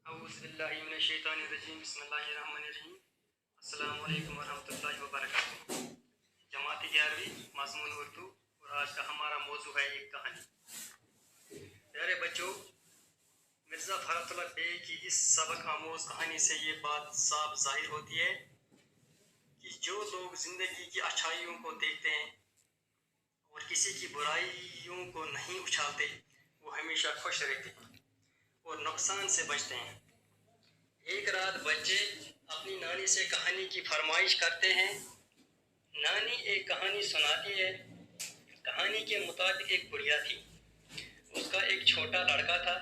اعوذ باللہ من الشیطان الرجیم بسم اللہ الرحمن الرحیم السلام علیکم ورحمۃ اللہ وبرکاتہ۔ جماعت 11ویں مضمون اردو اور آج کا ہمارا موضوع ہے ایک کہانی۔ پیارے بچوں، مرزا فرات اللہ بے کی اس سبق آموز کہانی سے یہ بات صاف ظاہر ہوتی ہے کہ جو لوگ زندگی کی اچھائیوں کو دیکھتے ہیں اور کسی کی برائیوں کو نہیں اچھالتے وہ ہمیشہ خوش رہتے ہیں اور نقصان سے بچتے ہیں۔ ایک رات بچے اپنی نانی سے کہانی کی فرمائش کرتے ہیں۔ نانی ایک کہانی سناتی ہے۔ کہانی کے مطابق ایک بڑھیا تھی، اس کا ایک چھوٹا لڑکا تھا۔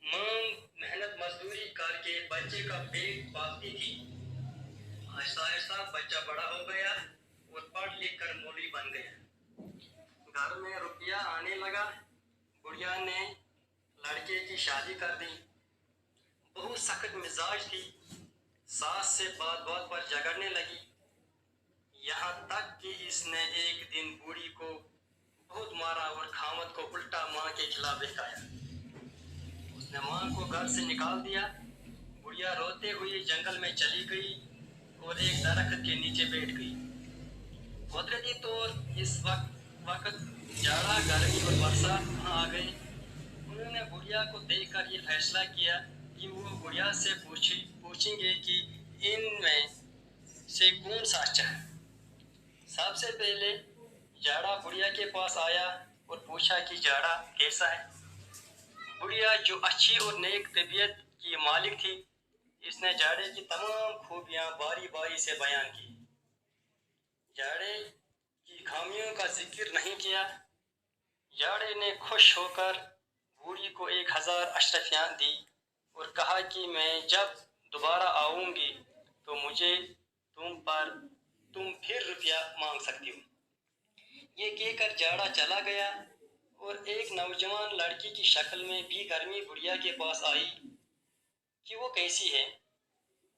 ماں محنت مزدوری کر کے بچے کا پیٹ پالتی تھی۔ آہستہ آہستہ بچہ بڑا ہو گیا اور پڑھ لکھ کر مولوی بن گیا۔ گھر میں روپیہ آنے لگا۔ بڑھیا نے لڑکے کی شادی کر دی۔ بہت سخت مزاج تھی، ساس سے بات بات پر جھگڑنے لگی، یہاں تک کہ اس نے ایک دن بوڑھی کو بہت مارا اور خاوند کو الٹا ماں کے خلاف بہکایا۔ اس نے ماں کو گھر سے نکال دیا۔ بڑھیا روتے ہوئے جنگل میں چلی گئی اور ایک درخت کے نیچے بیٹھ گئی۔ قدرتی طور اس وقت جاڑا، گرمی اور برسات وہاں آ گئے۔ انہوں نے بڑھیا کو دیکھ کر یہ فیصلہ کیا کہ وہ بڑھیا سے پوچھیں گے کہ ان میں سے کون سا اچھا ہے۔ سب سے پہلے جاڑا بڑھیا کے پاس آیا اور پوچھا کہ جاڑا کیسا ہے۔ بڑھیا جو اچھی اور نیک طبیعت کی مالک تھی، اس نے جاڑے کی تمام خوبیاں باری باری سے بیان کی۔ جاڑے کی خامیوں کا ذکر نہیں کیا۔ جاڑے نے خوش ہو کر بوڑھی کو 1000 اشرفیاں دی اور کہا کہ میں جب دوبارہ آؤں گی تو مجھے تم پھر روپیہ مانگ سکتی ہو۔ یہ کہہ کر جاڑا چلا گیا اور ایک نوجوان لڑکی کی شکل میں بھی گرمی بڑھیا کے پاس آئی کہ وہ کیسی ہے۔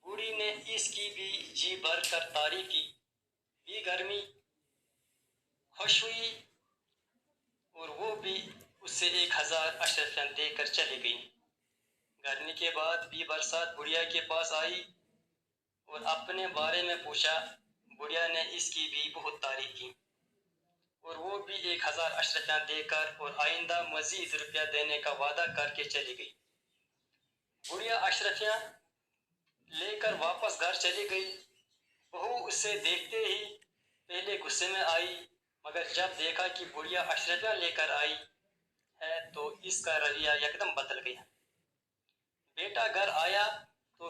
بوڑھی نے اس کی بھی جی بھر کر تعریف کی۔ بھی گرمی خوش ہوئی اور وہ بھی اس سے 1000 اشرفیاں دے کر چلی گئی۔ گرمی کے بعد بھی برسات بڑھیا کے پاس آئی اور اپنے بارے میں پوچھا۔ بڑھیا نے اس کی بھی بہت تعریف کی اور وہ بھی 1000 اشرفیاں دے کر اور آئندہ مزید روپیہ دینے کا وعدہ کر کے چلی گئی۔ بڑھیا اشرفیاں لے کر واپس گھر چلی گئی۔ بہو اسے دیکھتے ہی پہلے غصے میں آئی، مگر جب دیکھا کہ بڑھیا اشرفیاں لے کر آئی ہے تو اس کا رویہ یکدم بدل گیا۔ بیٹا گھر آیا تو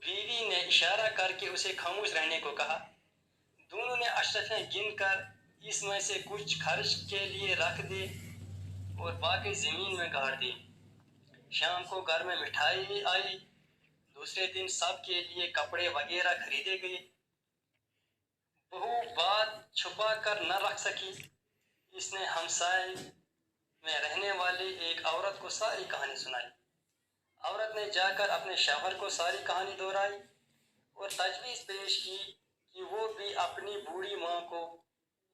بیوی نے اشارہ کر کے اسے خاموش رہنے کو کہا۔ دونوں نے اشرفیاں گن کر اس میں سے کچھ خرچ کے لیے رکھ دی اور باقی زمین میں گاڑ دی۔ شام کو گھر میں مٹھائی آئی۔ دوسرے دن سب کے لیے کپڑے وغیرہ خریدے گئے۔ بہو بات چھپا کر نہ رکھ سکی۔ اس نے ہمسائے میں رہنے والی ایک عورت کو ساری کہانی سنائی۔ عورت نے جا کر اپنے شوہر کو ساری کہانی دہرائی اور تجویز پیش کی کہ وہ بھی اپنی بوڑھی ماں کو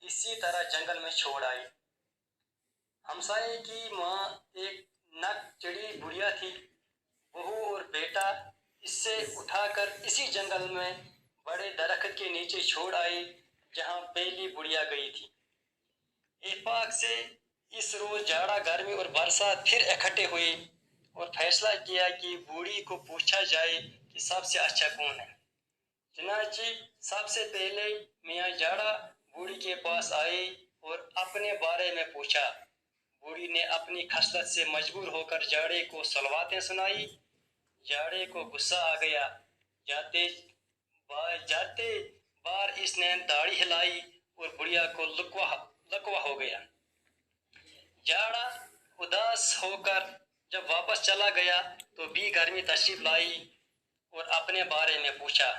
اسی طرح جنگل میں چھوڑ آئے۔ ہمسائے کی ماں ایک نک چڑھی بڑھیا تھی۔ بہو اور بیٹا اس سے اٹھا کر اسی جنگل میں بڑے درخت کے نیچے چھوڑ آئی جہاں پہلی بڑھیا گئی تھی۔ اتفاق سے اس روز جاڑا، گرمی اور برسات پھر اکٹھے ہوئے اور فیصلہ کیا کہ بوڑھی کو پوچھا جائے کہ سب سے اچھا کون ہے۔ چنانچہ سب سے پہلے میاں جاڑا بوڑھی کے پاس آئے اور اپنے بارے میں پوچھا۔ بوڑھی نے اپنی خصلت سے مجبور ہو کر جاڑے کو صلواتیں سنائی۔ جاڑے کو غصہ آ گیا۔ جاتے بار اس نے داڑھی ہلائی اور بڑھیا کو لکوا ہو گیا۔ جاڑا اداس ہو کر جب واپس چلا گیا تو بھی گرمی تشریف لائی اور اپنے بارے میں پوچھا۔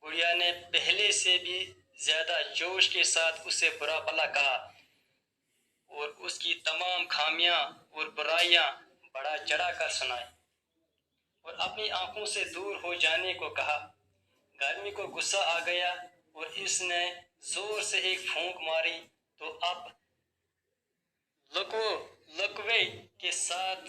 بڑھیا نے پہلے سے بھی زیادہ جوش کے ساتھ اسے برا بھلا کہا اور اس کی تمام خامیاں اور برائیاں بڑھا چڑھا کر سنائی اور اپنی آنکھوں سے دور ہو جانے کو کہا۔ گرمی کو غصہ آ گیا اور اس نے زور سے ایک پھونک ماری تو اب لکوے کے ساتھ